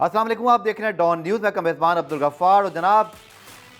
अस्सलाम वालेकुम, आप देख रहे हैं डॉन न्यूज़। मैं मेज़बान अब्दुल गफ्फार। और जनाब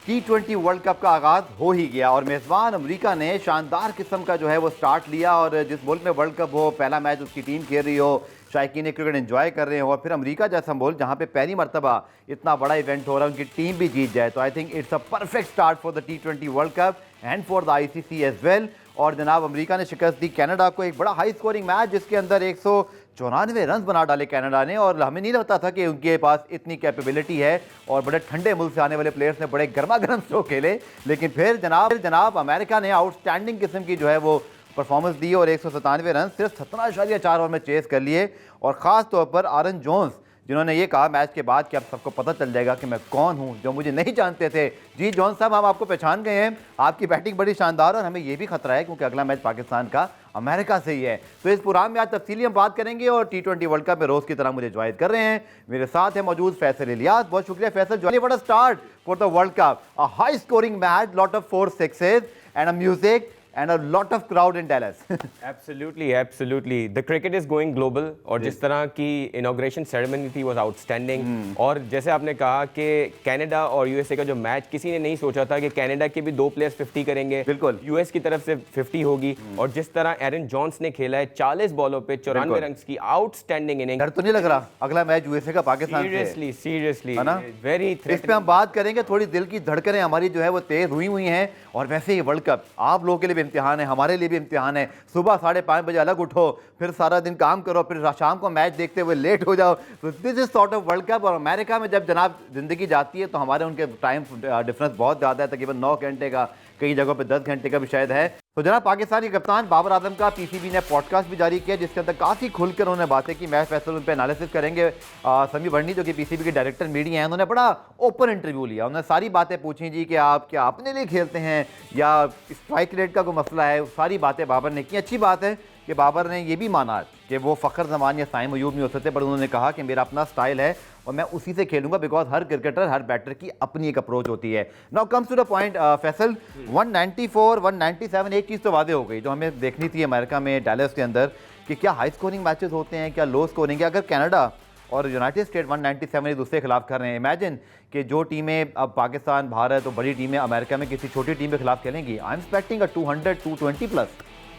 T20 वर्ल्ड कप का आगाज़ हो ही गया और मेज़बान अमेरिका ने शानदार किस्म का जो है वो स्टार्ट लिया। और जिस मुल्क में वर्ल्ड कप हो, पहला मैच उसकी टीम खेल रही हो, शायकीन क्रिकेट एंजॉय कर रहे हो, और फिर अमेरिका जैसा मुल्क जहाँ पे पहली मरतबा इतना बड़ा इवेंट हो रहा है, उनकी टीम भी जीत जाए, तो I think it's a perfect start for the T20 world cup and for the ICC as well. और जनाब अमेरिका ने शिकस्त दी कनाडा को, एक बड़ा हाई स्कोरिंग मैच जिसके अंदर 194 रन बना डाले कनाडा ने। और हमें नहीं लगता था कि उनके पास इतनी कैपेबिलिटी है, और बड़े ठंडे मुल्क से आने वाले प्लेयर्स ने बड़े गर्मा गर्म स्ट्रोक खेले। लेकिन फिर जनाब अमेरिका ने आउटस्टैंडिंग किस्म की जो है वो परफॉर्मेंस दी और 197 रन सिर्फ 17.4 ओवर में चेस कर लिए। और ख़ास तौर पर आरन जोन्स, जिन्होंने ये कहा मैच के बाद कि अब सबको पता चल जाएगा कि मैं कौन हूं, जो मुझे नहीं जानते थे। जी जॉन साहब, हम आपको पहचान गए हैं, आपकी बैटिंग बड़ी शानदार, और हमें ये भी खतरा है क्योंकि अगला मैच पाकिस्तान का अमेरिका से ही है। तो इस प्रोग्राम में आज तफसीली हम बात करेंगे। और T20 वर्ल्ड कप में रोज़ की तरह मुझे ज्वाइन कर रहे हैं, मेरे साथ है मौजूद फैसल इलियास। बहुत शुक्रिया Faisal, join. What a start for the world cup, a high scoring match, lot of 4 6s and a music and a lot of crowd in Dallas. Absolutely. The cricket is going global और जिस तरह की inauguration ceremony थी was outstanding। और जैसे आपने कहा कि कनाडा और यूएसए का जो मैच, किसी ने नहीं सोचा था कि कनाडा के भी 2 प्लेयर्स 50 करेंगे, बिल्कुल यूएस की तरफ से 50 होगी। और जिस तरह एरन जॉन्स ने खेला है 40 बॉलों पे 94 रन की आउटस्टैंडिंग इनिंग। डर तो नहीं लग रहा अगला मैच यूएसए का पाकिस्तान से? सीरियसली है ना, वेरी। इस पे हम बात करेंगे। थोड़ी दिल की धड़कनें हमारी जो है वो तेज हुई हैं। और वैसे ही वर्ल्ड कप आप लोगों के लिए इम्तिहान है, हमारे लिए भी इम्तिहान है। सुबह 5:30 बजे अलग उठो, फिर सारा दिन काम करो, फिर शाम को मैच देखते हुए लेट हो जाओ। तो this is sort of world cup. और अमेरिका में जब जनाब जिंदगी जाती है तो हमारे उनके टाइम डिफरेंस बहुत ज़्यादा है, तकरीबन 9 घंटे का, कई जगहों पे 10 घंटे का भी शायद है। तो जनाब पाकिस्तानी कप्तान बाबर आजम का PCB ने पॉडकास्ट भी जारी किया, जिसके अंदर काफ़ी खुलकर उन्होंने बातें की। मैं फैसल उन पर एनालिसिस करेंगे। समी वर्णी जो कि PCB के डायरेक्टर मीडिया हैं, उन्होंने बड़ा ओपन इंटरव्यू लिया। उन्होंने सारी बातें पूछी जी कि आप क्या अपने लिए खेलते हैं या स्ट्राइक रेट का कोई मसला है, सारी बातें बाबर ने की। अच्छी बात है कि बाबर ने ये भी माना कि वो फ़खर जमान या साइम अयूब नहीं हो सकते, पर उन्होंने कहा कि मेरा अपना स्टाइल है और मैं उसी से खेलूंगा, बिकॉज हर क्रिकेटर, हर बैटर की अपनी एक अप्रोच होती है। Now comes to the point Faisal, 194 197 एक चीज़ तो वादे हो गई जो हमें देखनी थी अमेरिका में, डैलस के अंदर, कि क्या हाई स्कोरिंग मैचेस होते हैं, क्या लो स्कोरिंग है। अगर कनाडा और यूनाइटेड स्टेट 197 एक दूसरे के खिलाफ कर रहे हैं, इमेजिन कि जो टीमें अब पाकिस्तान, भारत और बड़ी टीमें अमेरिका में किसी छोटी टीम के खिलाफ खेलेंगी, I am expecting a 200 220 plus.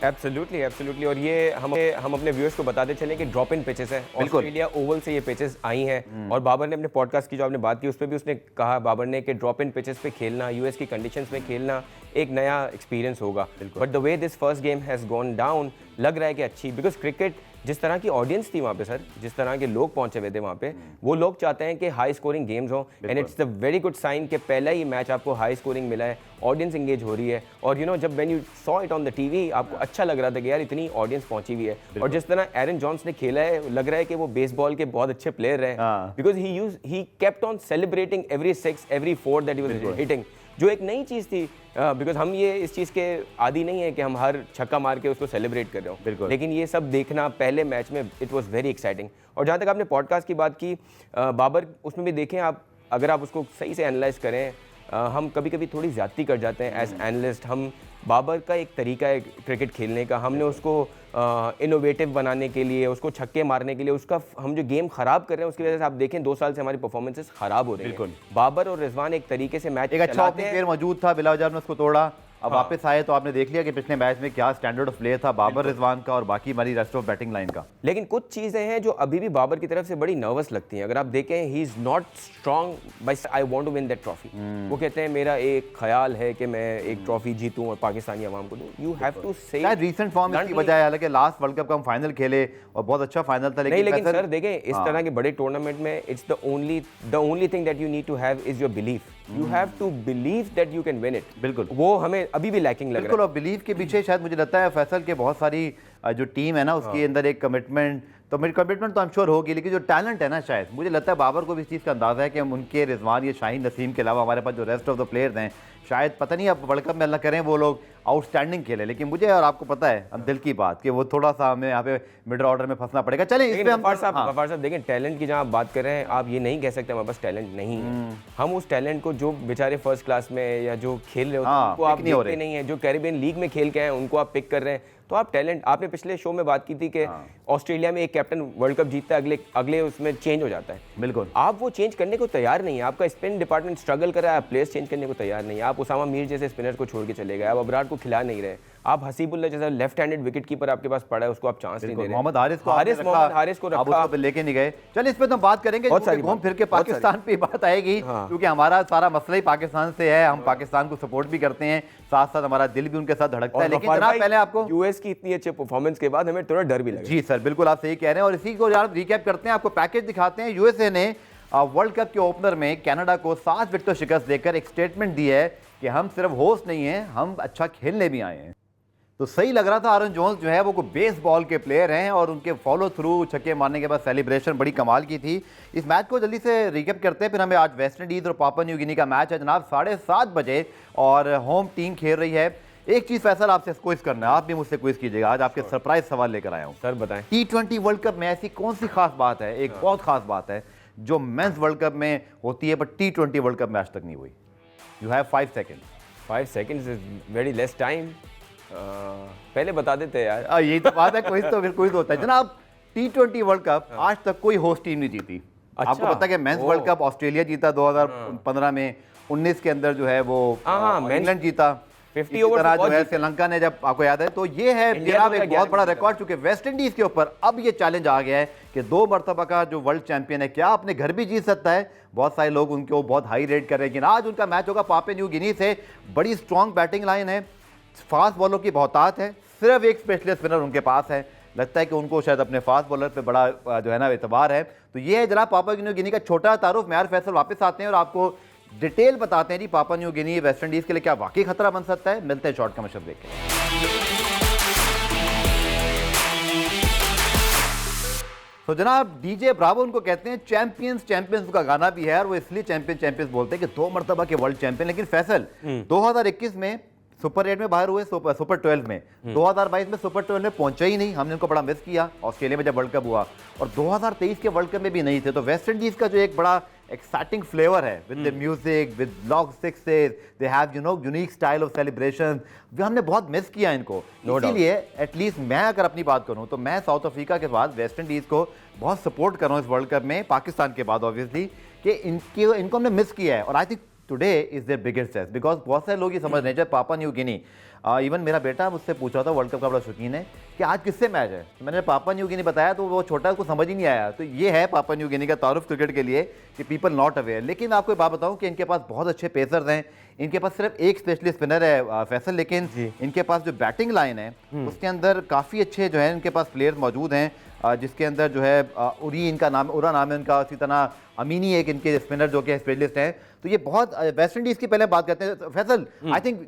Absolutely. और ये हम अपने व्यूअर्स को बताते चलें कि ड्रॉप इन पिचेस है, ऑस्ट्रेलिया ओवल से ये पिचेस आई हैं। और बाबर ने अपने पॉडकास्ट की जो आपने बात की उस पर भी उसने कहा, बाबर ने, कि ड्रॉप इन पिचेस पे खेलना, यूएस की कंडीशंस में खेलना एक नया एक्सपीरियंस होगा। But the way this first game has gone down, लग रहा है कि अच्छी, बिकॉज क्रिकेट, जिस तरह की ऑडियंस थी वहाँ पे सर, जिस तरह के लोग पहुंचे हुए थे वहाँ पे, वो लोग चाहते हैं कि हाई स्कोरिंग गेम्स हो। And it's the very good sign कि पहला ही मैच आपको हाई स्कोरिंग मिला है, ऑडियंस इंगेज हो रही है। और यू नो, जब when you saw it on the TV, आपको अच्छा लग रहा था कि यार इतनी ऑडियंस पहुंची हुई है। और जिस तरह एरन जॉन्स ने खेला है, लग रहा है कि वो बेसबॉल के बहुत अच्छे प्लेयर रहे, because he kept on celebrating every 6 every 4 that he was hitting, जो एक नई चीज़ थी। बिकॉज हम ये इस चीज़ के आदी नहीं है कि हम हर छक्का मार के उसको सेलिब्रेट कर रहे हो, लेकिन ये सब देखना पहले मैच में, इट वाज वेरी एक्साइटिंग। और जहाँ तक आपने पॉडकास्ट की बात की, बाबर, उसमें भी देखें आप, अगर आप उसको सही से एनालाइज करें, हम कभी कभी थोड़ी ज़्यादती कर जाते हैं एज एनालिस्ट। हम बाबर का एक तरीका है क्रिकेट खेलने का, हमने उसको इनोवेटिव बनाने के लिए, उसको छक्के मारने के लिए, उसका हम जो गेम खराब कर रहे हैं उसकी वजह से आप देखें 2 साल से हमारी परफॉर्मेंसेस खराब हो रही हैं। बाबर और रिजवान एक तरीके से मैच, एक अच्छा ओपनिंग प्लेयर मौजूद था, बिला वजह ने उसको तोड़ा। अब वापस आए तो आपने देख लिया कि पिछले मैच में क्या स्टैंडर्ड ऑफ प्ले था बाबर, रिजवान का और बाकी हमारी रेस्ट ऑफ बैटिंग लाइन का। लेकिन कुछ चीज़ें हैं जो अभी भी बाबर की तरफ से बड़ी नर्वस लगती हैं। अगर आप देखें, he is not strong by I want to win that trophy. वो कहते हैं मेरा एक ख्याल है कि मैं एक ट्रॉफी जीतूं और पाकिस्तानी अवाम को दूं। यू हैव टू से रीसेंट फॉर्म इसकी वजह है, हालांकि लास्ट वर्ल्ड कप का हम फाइनल खेले और बहुत अच्छा फाइनल था, लेकिन सर देखें, इस तरह के बड़े टूर्नामेंट में it's the only thing that you need to have is your belief. You have to believe that you can win it. बिल्कुल, वो हमें अभी भी लैकिंग लग रहा है। बिल्कुल, और बिलीव के पीछे शायद मुझे लगता है फैसल के बहुत सारी जो टीम है ना, उसके अंदर एक कमिटमेंट तो आई एम श्योर होगी, लेकिन जो टैलेंट है ना, शायद मुझे लगता है बाबर को भी इस चीज़ का अंदाज़ा है कि हम उनके, रिजवान या शाहीन नसीम के अलावा हमारे पास जो रेस्ट ऑफ द प्लेयर्स हैं, शायद पता नहीं अब वर्ल्ड कप में अल्लाह करें वो लोग आउटस्टैंडिंग खेले, लेकिन मुझे और आपको पता है हम दिल की बात कि वो थोड़ा सा हमें यहाँ पे मिडिल ऑर्डर में फंसना पड़ेगा। चलें इस पे हम गफ्फार साहब देखिए, टैलेंट की जहाँ आप बात कर रहे हैं, आप ये नहीं कह सकते हमारे पास टैलेंट नहीं है। हम उस टैलेंट को जो बेचारे फर्स्ट क्लास में या जो खेल रहे होते हैं उनको आप देखते नहीं है, जो कैरिबियन लीग में खेल के आए उनको आप पिक कर रहे हैं। तो आप टैलेंट, आपने पिछले शो में बात की थी कि ऑस्ट्रेलिया में एक कैप्टन वर्ल्ड कप जीतता है, अगले उसमें चेंज हो जाता है। बिल्कुल, आप वो चेंज करने को तैयार नहीं है। आपका स्पिन डिपार्टमेंट स्ट्रगल कर रहा है, आप प्लेयर्स चेंज करने को तैयार नहीं है। आप उसामा मीर जैसे स्पिनर को छोड़ के चले गए, आप अबरार को खिला नहीं रहे, आप हसीबुल्ला जैसा लेफ्ट हैंडेड विकेट कीपर आपके पास पड़ा है, उसको आप चांस नहीं दे रहे। मोहम्मद हारिस को रखा, लेके नहीं गए। चलिए इस पे तो हम बात करेंगे, घूम फिर के पाकिस्तान पे बात आएगी, क्योंकि हमारा सारा मसला ही पाकिस्तान से है। हम पाकिस्तान को सपोर्ट भी करते हैं, साथ साथ हमारा दिल भी उनके साथ धड़कता है। लेकिन जनाब पहले आपको यूएस की इतनी अच्छे परफॉर्मेंस के बाद हमें थोड़ा डर भी लगा। जी सर, बिल्कुल आप सही कह रहे हैं, और इसी को यार रिकैप करते हैं, आपको पैकेज दिखाते हैं। यूएसए ने वर्ल्ड कप के ओपनर में कनाडा को 7 विकेट शिकस्त देकर एक स्टेटमेंट दी है कि हम सिर्फ होस्ट नहीं हैं, हम अच्छा खेलने भी आए हैं। तो सही लग रहा था। आरन जोन्स जो है वो बेसबॉल के प्लेयर हैं, और उनके फॉलो थ्रू छक्के मारने के बाद सेलिब्रेशन बड़ी कमाल की थी। इस मैच को जल्दी से रिकैप करते हैं, फिर हमें आज वेस्ट इंडीज़ और पापुआ न्यू गिनी का मैच है जनाब 7:30 बजे, और होम टीम खेल रही है। एक चीज़ फैसल आपसे क्विज करना है, आप भी मुझसे क्विज कीजिएगा। आज आपके सरप्राइज सवाल लेकर आया हूँ। सर बताएं, T20 वर्ल्ड कप में ऐसी कौन सी खास बात है, एक बहुत खास बात है जो मेंस वर्ल्ड कप में होती है बट T20 वर्ल्ड कप में आज तक नहीं हुई? You have 5 second. 5 seconds is very less time. पहले बता देते यार। यही तो बात है, क्विज तो फिर क्विज होता है जनाब। T20 वर्ल्ड कप आज तक कोई होस्ट टीम नहीं जीती। आपको पता है कि मेंस वर्ल्ड कप ऑस्ट्रेलिया जीता 2015 में, 19 के अंदर जो है वो इंग्लैंड जीता, 50 ओवर जो है श्रीलंका ने, जब आपको याद है। तो ये है जनाब एक बहुत बड़ा रिकॉर्ड, चूंकि वेस्ट इंडीज के ऊपर अब ये चैलेंज आ गया है कि 2 मरतबा का जो वर्ल्ड चैंपियन है क्या अपने घर भी जीत सकता है। बहुत सारे लोग उनको बहुत हाई रेट कर रहे हैं, लेकिन आज उनका मैच होगा पापुआ न्यू गिनी से। बड़ी स्ट्रॉन्ग बैटिंग लाइन है, फास्ट बॉलर की बहुतात है, सिर्फ एक स्पेशलिस्ट स्पिनर उनके पास है। लगता है कि उनको शायद अपने फास्ट बॉलर पे बड़ा जो है ना एतबार है। तो ये है जनाब पापुआ न्यू गिनी का छोटा तारुफ। मैं फैसल वापस आते हैं और आपको डिटेल बताते हैं जी Papua New Guinea West Indies के लिए क्या वाकई खतरा बन सकता है। मिलते हैं शॉर्ट कमर्शियल ब्रेक के लिए। तो जनाब डीजे ब्रावो उनको कहते हैं चैंपियंस, चैंपियंस का गाना भी है, और वो इसलिए चैंपियंस बोलते हैं कि 2 मरतबा के वर्ल्ड चैंपियन। लेकिन फैसल 2021 में सुपर 8 में बाहर हुए, सुपर 12 में, 2022 में सुपर 12 में पहुंचे ही नहीं। हमने उनको बड़ा मिस किया ऑस्ट्रेलिया में जब वर्ल्ड कप हुआ, और 2023 के वर्ल्ड कप में भी नहीं थे। तो वेस्ट इंडीज का जो एक बड़ा एक्साइटिंग फ्लेवर है with the music, with long sixes, they have unique style of celebration, वो हमने बहुत मिस किया इनको। इसीलिए एटलीस्ट मैं अगर अपनी बात करूं तो मैं साउथ अफ्रीका के बाद वेस्ट इंडीज को बहुत सपोर्ट कर रहा हूं इस वर्ल्ड कप में, पाकिस्तान के बाद ऑब्वियसली, कि इनको हमने मिस किया है। और I think today is their biggest test, because बहुत सारे लोग ये समझ रहे हैं पापुआ न्यू गिनी। इवन मेरा बेटा मुझसे पूछ रहा था, वर्ल्ड कप का बड़ा शौकीन है, कि आज किससे मैच है। तो मैंने पापुआ न्यू गिनी बताया तो वो छोटा उसको समझ ही नहीं आया। तो ये है पापुआ न्यू गिनी का तारुफ क्रिकेट के लिए कि पीपल नॉट अवेयर। लेकिन आपको एक बात बताऊं कि इनके पास बहुत अच्छे पेसर्स हैं, इनके पास सिर्फ एक स्पेशलिस्ट स्पिनर है फैसल, लेकिन इनके पास जो बैटिंग लाइन है उसके अंदर काफ़ी अच्छे जो है इनके पास प्लेयर्स मौजूद हैं, जिसके अंदर जो है उरी इनका नाम, उरा नाम है उनका, इसी तरह अमीनी एक इनके स्पिनर जो कि स्पेशलिस्ट हैं। तो ये बहुत वेस्ट इंडीज की पहले बात करते हैं Faisal, I think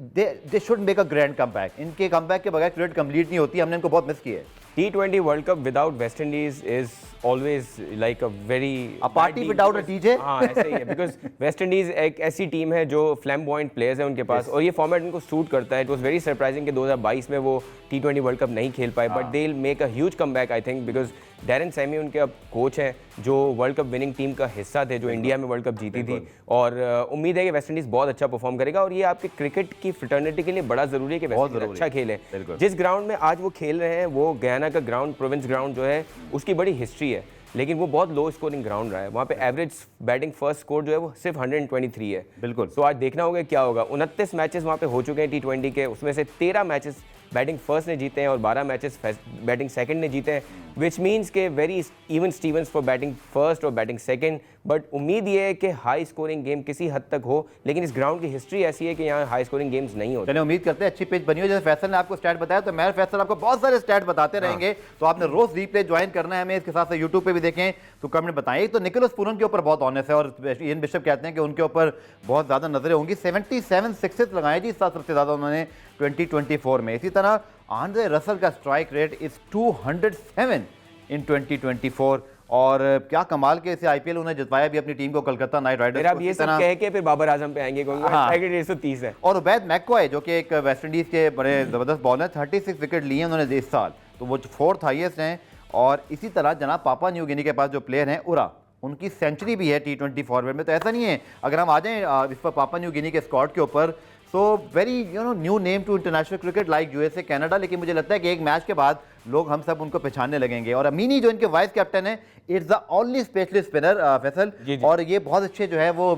they should make a grand comeback. इनके कमबैक के बगैर क्रिकेट कंप्लीट नहीं होती, हमने इनको बहुत मिस किया है। T20 World Cup without West Indies is always like a very a party without a DJ। हाँ ऐसे ही है, because West Indies एक ऐसी टीम है जो flamboyant players है उनके पास, और ये फॉर्मेट उनको सूट करता है। It was very surprising कि 2022 में वो T20 वर्ल्ड कप नहीं खेल पाए, but they'll make a huge comeback I think, because Darren Sammy उनके अब कोच हैं जो वर्ल्ड कप विनिंग टीम का हिस्सा थे, जो इंडिया में वर्ल्ड कप जीती थी, और उम्मीद है कि वेस्ट इंडीज बहुत अच्छा परफॉर्म करेगा। और ये आपके क्रिकेट की फ्रेटर्निटी के लिए बड़ा जरूरी है कि वेस्ट इंडीज अच्छा खेले। जिस ग्राउंड में आज वो खेल रहे हैं वो गयाना का ग्राउंड, प्रोविंस ग्राउंड जो है उसकी बड़ी हिस्ट्री है, लेकिन वो बहुत लो स्कोरिंग ग्राउंड रहा है। वहाँ पे एवरेज बैटिंग फर्स्ट स्कोर जो है वो सिर्फ 123 है। बिल्कुल। तो आज देखना होगा क्या होगा। 29 मैचेस वहाँ पे हो चुके हैं T20 के, उसमें से 13 मैचेस बैटिंग फर्स्ट ने जीते हैं और 12 मैचेस बैटिंग सेकंड ने जीते हैं, विच मीन्स के very even stevens for batting first और बैटिंग सेकंड। बट उम्मीद ये है कि हाई स्कोरिंग गेम किसी हद तक हो, लेकिन इस ग्राउंड की हिस्ट्री ऐसी है कि यहाँ हाई स्कोरिंग गेम्स नहीं होते। चलिए उम्मीद करते हैं अच्छी पिच बनी हो। जैसे फैसल ने आपको स्टैट बताया, तो मैं फैसल आपको बहुत सारे स्टैट बताते रहेंगे, तो आपने रोज रीप्ले ज्वाइन करना है हमें, इसके साथ यूट्यूब पे भी देखें तो कमेंट बताएं। तो निकोलस पूरन के ऊपर बहुत ऑनेस्ट है, और इयन बिशप कहते हैं कि उनके ऊपर बहुत ज्यादा नजरें होंगी। 77 सिक्सेस लगाए जी, इस साल सबसे ज्यादा उन्होंने 2024 में। इसी तरह आंद्रे रसल का स्ट्राइक रेट इज 207 इन 2024, और क्या कमाल के इसे आईपीएल उन्हें जितवाया भी अपनी टीम को, कोलकाता नाइट राइडर्स फिर आप ये सब कह के फिर बाबर आजम पे आएंगे क्योंकि हाँ। 130 है। और उबैद मैकॉय जो कि एक वेस्ट इंडीज के बड़े जबरदस्त बॉलर, 36 विकेट लिए उन्होंने इस साल, तो वो 4th हाईएस्ट हैं। और इसी तरह जनाब पापा न्यू गिनी के पास जो प्लेयर हैं उरा, उनकी सेंचुरी भी है T20 फॉर्मेट में। तो ऐसा नहीं है, अगर हम आ जाएं इस पर पापा न्यू गिनी के स्क्वाड के ऊपर, so very new name to international cricket like USA, Canada. लेकिन मुझे लगता है कि एक मैच के बाद लोग हम सब उनको पहचानने लगेंगे। और अमीनी जो इनके वाइस कैप्टन है, it's the only specialist spinner Faisal, और ये बहुत अच्छे जो है वो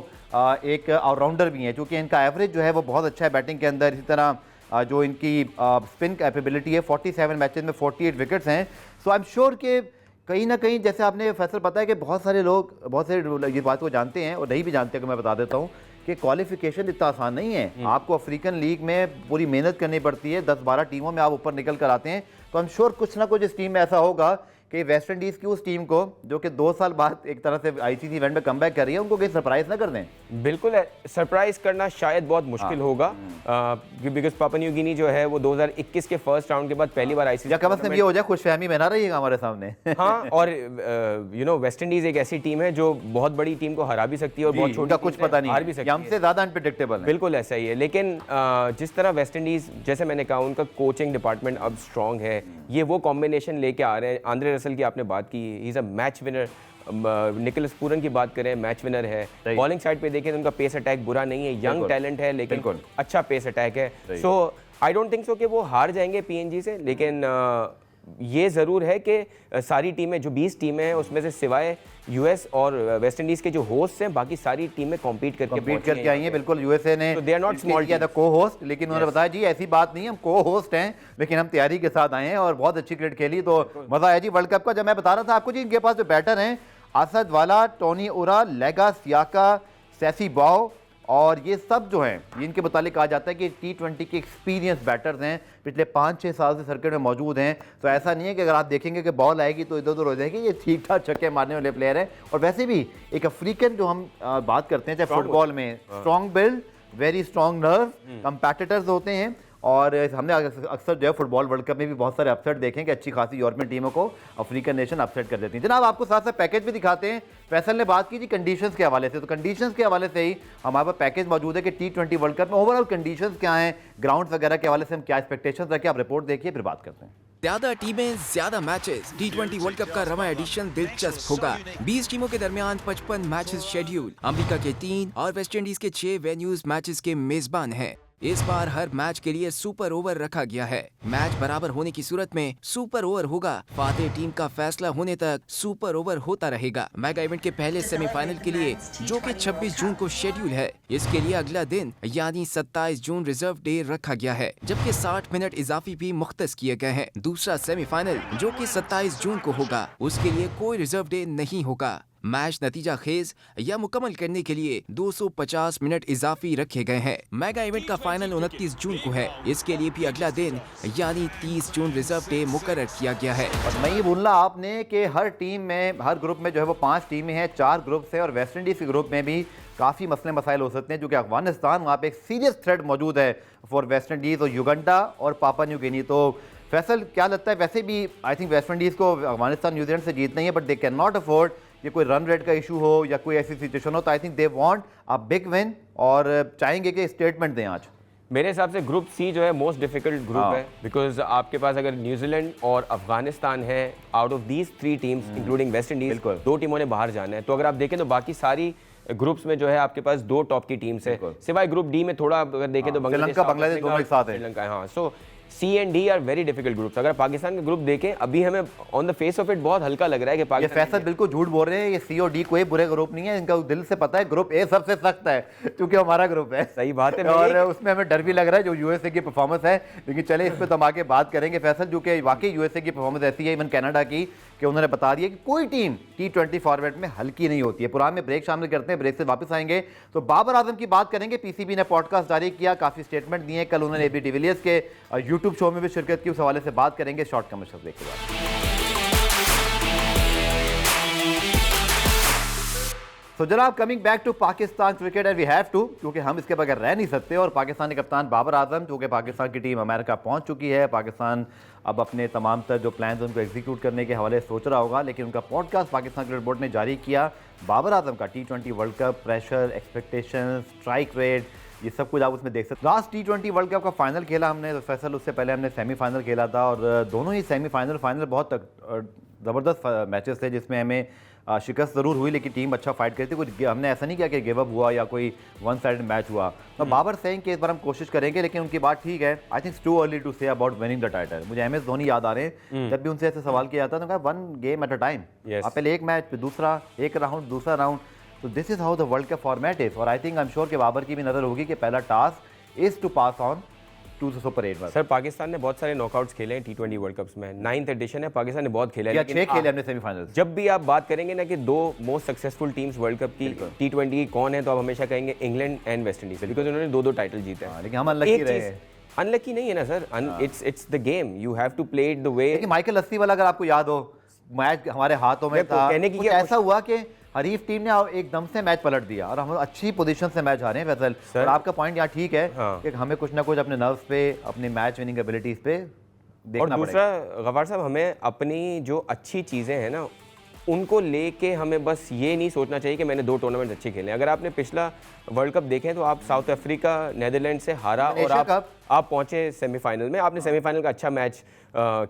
एक ऑलराउंडर भी हैं, क्योंकि इनका एवरेज जो है वो बहुत अच्छा है बैटिंग के अंदर। इसी तरह जो इनकी स्पिन कैपेबिलिटी है, 47 मैचेस में 48 विकेट्स हैं। सो आई एम श्योर कि कहीं ना कहीं, जैसे आपने फैसल पता है कि बहुत सारे ये बात को जानते हैं और नहीं भी जानते, कि मैं बता देता हूँ कि क्वालिफिकेशन इतना आसान नहीं है। आपको अफ्रीकन लीग में पूरी मेहनत करनी पड़ती है, 10-12 टीमों में आप ऊपर निकल कर आते हैं। तो आई एम श्योर कुछ ना कुछ इस टीम में ऐसा होगा कि वेस्ट इंडीज़ की उस टीम को, जो कि 2 साल बाद एक तरह से आईसीसी इवेंट में कमबैक कर रही है, उनको कहीं सरप्राइज ना कर दें। बिल्कुल सरप्राइज करना शायद बहुत मुश्किल होगा, बिकॉज पापा न्यू गिनी जो है वो 2021 के फर्स्ट राउंड के बाद पहली बार आईसीसी, या कम से कम ये हो जाए खुशफहमी में ना रहिएगा हमारे सामने। हाँ, और वेस्ट इंडीज एक ऐसी टीम है जो बहुत बड़ी टीम को हरा भी सकती है और बहुत छोटी कुछ पता नहीं, हार भी सकती है, हमसे ज्यादा अनप्रेडिक्टेबल है। बिल्कुल ऐसा ही है। लेकिन जिस तरह वेस्ट इंडीज, जैसे मैंने कहा, उनका कोचिंग डिपार्टमेंट अब स्ट्रांग है, ये वो कॉम्बिनेशन लेके आ रहे हैं। आंद्रे रसल की आपने बात की, he is a match winner. Nicholas Pooran की बात करें, मैच विनर है। बॉलिंग साइड पे देखें तो उनका पेस अटैक बुरा नहीं है, यंग टैलेंट है, लेकिन अच्छा पेस अटैक है। सो आई डोंट थिंक सो कि वो हार जाएंगे पीएनजी से। लेकिन ये ज़रूर है कि सारी टीमें, जो 20 टीमें हैं उसमें से सिवाय यूएस और वेस्ट इंडीज़ के जो होस्ट हैं, बाकी सारी टीमें कॉम्पीट करके आई हैं। बिल्कुल, यूएसए ने दे आर नॉट स्मॉल किया था को होस्ट, लेकिन उन्होंने बताया जी ऐसी बात नहीं है, हम को होस्ट हैं, लेकिन हम तैयारी के साथ आए हैं और बहुत अच्छी क्रिकेट खेली। तो मजा आया जी वर्ल्ड कप का। जब मैं बता रहा था आपको जी, इनके पास जो बैटर हैं, असद वाला, टोनी उरा, लेगा सियाका, सैसी बाओ, और ये सब जो हैं, इनके मुतालिक कहा जाता है कि T20 के एक्सपीरियंस बैटर्स हैं, पिछले 5-6 साल से सर्किट में मौजूद हैं। तो ऐसा नहीं है कि अगर आप देखेंगे कि बॉल आएगी तो इधर उधर हो जाएगी, ये ठीक ठाक छक्के मारने वाले प्लेयर हैं। और वैसे भी एक अफ्रीकन जो हम बात करते हैं, चाहे फुटबॉल में, strong build, very strong nerve, competitors होते हैं। और हमने अक्सर जो है फुटबॉल वर्ल्ड कप में भी बहुत सारे अपसेट देखें कि अच्छी खासी यूरोपियन टीमों को अफ्रीकन नेशन अपसेट कर देती हैं। जनाब आपको साथ साथ पैकेज भी दिखाते हैं। फैसल ने बात की थी कंडीशंस के हवाले से, तो कंडीशंस के हवाले से ही हमारे पास पैकेज मौजूद है कि T20 वर्ल्ड कप में ओवरऑल कंडीशंस क्या हैं, ग्राउंड वगैरह के हवाले से हम क्या एक्सपेक्टेशंस रखें। आप रिपोर्ट देखिए, फिर बात करते हैं। ज्यादा टीमें, ज्यादा मैचेस। T20 वर्ल्ड कप का रवा एडिशन दिलचस्प होगा। 20 टीमों के दरमियान 55 मैचेस शेड्यूल। अमेरिका के 3 और वेस्ट इंडीज के 6 वेन्यूज मैचेस के मेजबान हैं। इस बार हर मैच के लिए सुपर ओवर रखा गया है। मैच बराबर होने की सूरत में सुपर ओवर होगा। फातेह टीम का फैसला होने तक सुपर ओवर होता रहेगा। मेगा इवेंट के पहले सेमीफाइनल के लिए, जो कि 26 जून को शेड्यूल है, इसके लिए अगला दिन यानी 27 जून रिजर्व डे रखा गया है, जबकि 60 मिनट इजाफी भी मुख्तस किए गए हैं। दूसरा सेमीफाइनल, जो कि 27 जून को होगा, उसके लिए कोई रिजर्व डे नहीं होगा। मैच नतीजा खेज या मुकम्मल करने के लिए 250 मिनट इजाफी रखे गए हैं। मेगा इवेंट का फाइनल 29 जून को है। इसके लिए भी अगला दिन यानी 30 जून रिजर्व डे मुकर्रर किया गया है। और नहीं बोलना आपने कि हर टीम में, हर ग्रुप में जो है वो 5 टीमें हैं, 4 ग्रुप से, और वेस्ट इंडीज के ग्रुप में भी काफ़ी मसले मसाइल हो सकते हैं, जो कि अफगानिस्तान, वहाँ पे एक सीरियस थ्रेट मौजूद है फॉर वेस्ट इंडीज़ और युगांडा और पापा न्यू गिनी। तो फैसल क्या लगता है, वैसे भी आई थिंक वेस्ट इंडीज़ को अफगानिस्तान न्यूजीलैंड से जीतना ही है, but they can not afford ये कोई रन रेट का इशू हो या कोई ऐसी सिचुएशन हो, तो I think they want a big win और चाहेंगे कि स्टेटमेंट दें आज। मेरे हिसाब से ग्रुप सी जो है मोस्ट डिफिकल्ट ग्रुप है, बिकॉज आपके पास अगर न्यूजीलैंड और अफगानिस्तान है, out of these 3 teams including West Indies, 2 टीमों ने बाहर जाना है। तो अगर आप देखें तो बाकी सारी ग्रुप्स में जो है आपके पास 2 टॉप की टीम्स है, सिवाय ग्रुप डी में थोड़ा अगर देखें तो बांग्लादेश दोनों एक साथ है। श्रीलंका, हाँ। So C and D are very difficult groups. अगर पाकिस्तान का ग्रुप देखें, अभी हमें on the face of it बहुत हल्का लग रहा है कि पाकिस्तान, ये फैसल बिल्कुल झूठ बोल रहे हैं, ये सी और डी कोई बुरे ग्रुप नहीं है, इनका दिल से पता है ग्रुप ए सबसे सख्त है, क्योंकि हमारा ग्रुप है। सही बात है, और उसमें हमें डर भी लग रहा है जो यूएसए की परफॉर्मेंस है। लेकिन चले, इस पर तो हम आगे बात करेंगे फैसल, जो कि वाकई यूएसए की परफॉर्मेंस ऐसी है, इवन कनाडा की, कि उन्होंने बता दिया कि कोई टीम T20 फॉर्मेट में हल्की नहीं होती है। पुराने में ब्रेक शामिल करते हैं, ब्रेक से वापस आएंगे तो बाबर आजम की बात करेंगे। पीसीबी ने पॉडकास्ट जारी किया, काफ़ी स्टेटमेंट दिए। कल उन्होंने एबी डिविलियर्स के यूट्यूब शो में भी शिरकत की, उस हवाले से बात करेंगे शॉर्ट कमर्शियल ब्रेक के बाद। तो जनाब coming back to Pakistan cricket and we have to, क्योंकि हम इसके बगैर रह नहीं सकते। और पाकिस्तानी कप्तान बाबर आजम, क्योंकि पाकिस्तान की टीम अमेरिका पहुंच चुकी है, पाकिस्तान अब अपने तमाम तर जो प्लान्स उनको एग्जीक्यूट करने के हवाले सोच रहा होगा, लेकिन उनका पॉडकास्ट पाकिस्तान क्रिकेट बोर्ड ने जारी किया। बाबर आजम का T20 world cup, pressure, expectation, strike rate, ये सब कुछ आप उसमें देख सकते। लास्ट T20 वर्ल्ड कप का फाइनल खेला हमने, तो फैसल उससे पहले हमने सेमीफाइनल खेला था, और दोनों ही सेमीफाइनल फाइनल बहुत ज़बरदस्त मैचेस थे, जिसमें हमें शिकस्त ज़रूर हुई, लेकिन टीम अच्छा फाइट करती। कुछ हमने ऐसा नहीं किया कि गिव अप हुआ या कोई वन साइड मैच हुआ। तो बाबर सेइंग कि इस बार हम कोशिश करेंगे, लेकिन उनकी बात ठीक है। I think too early to say about winning the title. मुझे MS धोनी याद आ रहे हैं, जब भी उनसे ऐसे सवाल किया जाता है तो कहा one game at a time. आप पहले एक मैच, फिर दूसरा, एक राउंड, दूसरा राउंड। तो this is how the world cup format is. और आई थिंक आई एम श्योर कि बाबर की भी नज़र होगी कि पहला task is to pass on to the super 8। Sir Pakistan ने बहुत सारे नॉकआउट्स खेले हैं T20 वर्ल्ड कप्स में, 9th एडिशन है, पाकिस्तान ने बहुत खेला है। 6 खेले हमने सेमीफाइनल। जब भी आप बात करेंगे ना कि दो most successful teams world cup की T20 की कौन है, तो आप हमेशा कहेंगे England and West Indies, because उन्होंने दो टाइटल जीते हैं। लेकिन हम अनलकी रहे हैं। अनलकी नहीं है ना sir, it's the game, you have to play it the way. लेकिन माइकल लस्सी वाला अगर आपको याद हो, मैच हमारे हाथों में था, कहने की कुछ ऐसा हुआ कि हरीफ टीम ने एकदम से मैच पलट दिया और हम अच्छी पोजीशन से मैच हारे हैं फैसल। और आपका पॉइंट यहाँ ठीक है कि हमें कुछ ना कुछ अपने नर्व्स पे, अपनी मैच विनिंग एबिलिटीज पे देखना और दूसरा गफ्फार साहब, हमें अपनी जो अच्छी चीज़ें हैं ना उनको लेके हमें बस ये नहीं सोचना चाहिए कि मैंने 2 टूर्नामेंट अच्छे खेले। अगर आपने पिछला वर्ल्ड कप देखें तो आप साउथ अफ्रीका नेदरलैंड से हारा और आप पहुंचे सेमीफाइनल में, आपने सेमीफाइनल का अच्छा मैच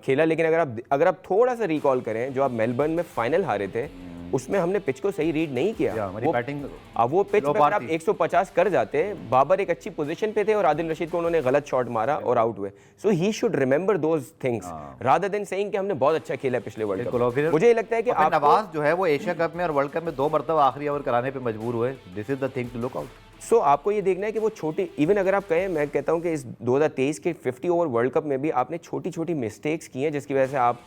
खेला। लेकिन अगर आप थोड़ा सा रिकॉल करें, जो आप मेलबर्न में फाइनल हारे थे, उसमें हमने पिच को सही रीड नहीं किया। वो पिच पर अगर आप 150 कर जाते, बाबर एक अच्छी पोजीशन पे थे और आदिल रशीद को उन्होंने गलत शॉट मारा और आउट हुए। So he should remember those things rather than saying कि हमने बहुत अच्छा खेला पिछले वर्ल्ड कप। मुझे लगता है कि नवाज जो है वो एशिया कप में और वर्ल्ड कप में 2 मरतबा आखिरी ओवर कराने पे मजबूर हुए। This is the thing to look out. So आपको ये देखना है कि वो छोटी, इवन अगर आप कहें, मैं कहता हूं कि इस 2023 के 50 ओवर वर्ल्ड कप में भी आपने छोटी छोटी मिस्टेक्स की हैं, जिसकी वजह से आप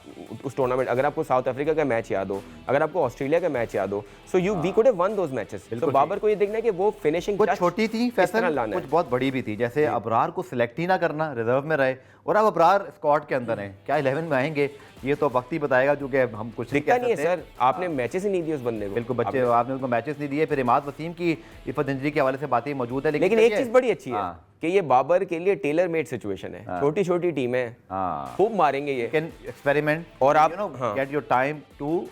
उस टूर्नामेंट, अगर आपको साउथ अफ्रीका का मैच याद हो, अगर आपको ऑस्ट्रेलिया का मैच याद हो, so we could have won those matches. तो बाबर को ये देखना है कि वो फिनिशिंग कुछ छोटी थी फैसल, कुछ बहुत बड़ी भी थी, जैसे अबरार को सिलेक्ट ही ना करना, रिजर्व में रहे, और अब अबरार स्क्वाड के अंदर हैं। क्या 11 में आएंगे ये तो वक्त ही बताएगा, क्योंकि हम कुछ दिखता नहीं है सर। आपने मैचेस ही नहीं दिए उस बंदे को। बिल्कुल, बच्चे आपने उसको मैचेस नहीं दिए। फिर इमाद वसीम की इफत इंजरी के हवाले से बातें मौजूद है, लेकिन एक चीज बड़ी अच्छी है कि ये बाबर के लिए टेलर मेड सिचुएशन है। छोटी छोटी टीमें खूब मारेंगे ये, कैन एक्सपेरिमेंट और आप get your time to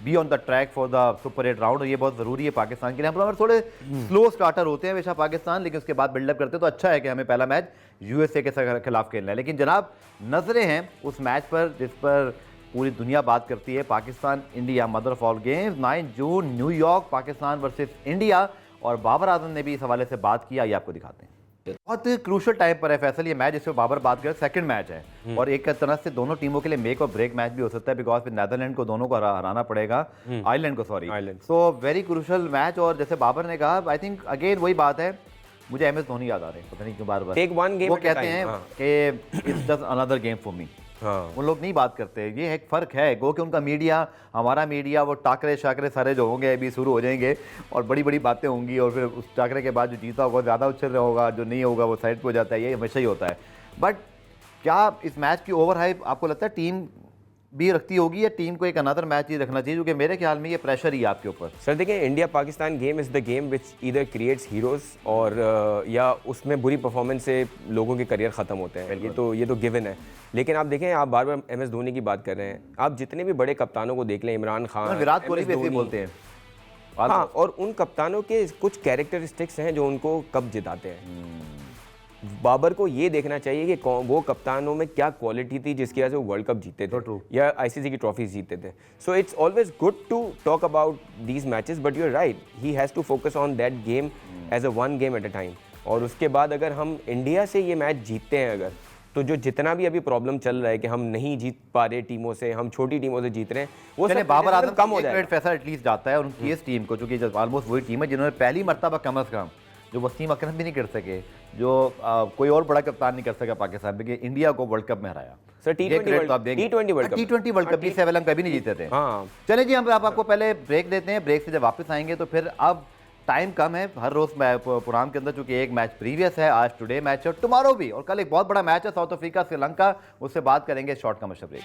be on the track for the super 8 round. और ये बहुत ज़रूरी है पाकिस्तान के लिए। हम थोड़े स्लो स्टार्टर होते हैं हमेशा पाकिस्तान, लेकिन उसके बाद बिल्डअप करते हैं। तो अच्छा है कि हमें पहला मैच USA के खिलाफ खेलना है। लेकिन जनाब नजरें हैं उस मैच पर जिस पर पूरी दुनिया बात करती है, Pakistan India mother of all games, 9 June New York, Pakistan versus India. और बाबर आजम ने भी इस हवाले से बात किया, ये आपको दिखाते हैं। बहुत क्रूशल टाइम पर है फैसल ये मैच, जिसमें बाबर बात करें, सेकंड मैच है और एक तरह से दोनों टीमों के लिए मेक और ब्रेक मैच भी हो सकता है, बिकॉज फिर नेदरलैंड को दोनों को हराना पड़ेगा, आयरलैंड को, sorry. So very crucial match. और जैसे बाबर ने कहा, आई थिंक अगेन वही बात है, मुझे MS धोनी याद आ रहे हैं, पता नहीं क्यों बार बार वो कहते हैं कि it's just another game for me. उन लोग नहीं बात करते, ये एक फ़र्क है। गो कि उनका मीडिया, हमारा मीडिया, वो टाकरे शाकरे सारे जो होंगे अभी शुरू हो जाएंगे और बड़ी बड़ी बातें होंगी, और फिर उस टाकरे के बाद जो जीता होगा ज़्यादा उछल रहा होगा, जो नहीं होगा वो साइड पे हो जाता है। ये हमेशा ही होता है। बट क्या इस मैच की ओवर हाइप आपको लगता है टीम भी रखती होगी, या टीम को एक अनदर मैच ही रखना चाहिए? क्योंकि मेरे ख्याल में ये प्रेशर ही है आपके ऊपर। सर देखिए, India Pakistan game is the game which either creates heroes और या उसमें बुरी परफॉर्मेंस से लोगों के करियर ख़त्म होते हैं। ये तो गिवन है। लेकिन आप देखें, आप बार बार MS धोनी की बात कर रहे हैं, आप जितने भी बड़े कप्तानों को देख लें, इमरान खान, विराट कोहली भी ऐसे बोलते हैं। हाँ, और उन कप्तानों के कुछ कैरेक्टरिस्टिक्स हैं जो उनको कब जिताते हैं। बाबर को ये देखना चाहिए कि वो कप्तानों में क्या क्वालिटी थी जिसकी वजह से वो वर्ल्ड कप जीते थे या ICC की ट्रॉफीज जीते थे। So it's always good to talk about these matches, but you are right, he has to focus on that game as a one game at a time. और उसके बाद अगर हम इंडिया से ये मैच जीतते हैं, अगर तो जो जितना भी अभी प्रॉब्लम चल रहा है कि हम नहीं जीत पा रहे टीमों से, हम छोटी टीमों से जीत रहे हैं, वो सब बाबर आजम कम हो जाएगा। पैसा एटलीस्ट जाता है और उनकी इस टीम को, चूंकि ऑलमोस्ट वही टीम है जिन्होंने पहली मरतबा कम अज़ कम, जो वसीम अकरम भी नहीं कर सके, जो कोई और बड़ा कप्तान नहीं कर सका पाकिस्तान में, कि इंडिया को वर्ल्ड कप में हराया। सर T20 वर्ल्ड कप भी 7 अंक कभी नहीं जीते थे। चले जी, हम आपको पहले ब्रेक देते हैं। ब्रेक से जब वापस आएंगे तो फिर अब टाइम कम है हर रोज प्रोग्राम के अंदर, चूंकि एक मैच प्रीवियस है, आज टुडे मैच है और टुमारो भी, और कल एक बहुत बड़ा मैच है साउथ अफ्रीका श्रीलंका, उससे बात करेंगे शॉर्ट कमर्शियल ब्रेक।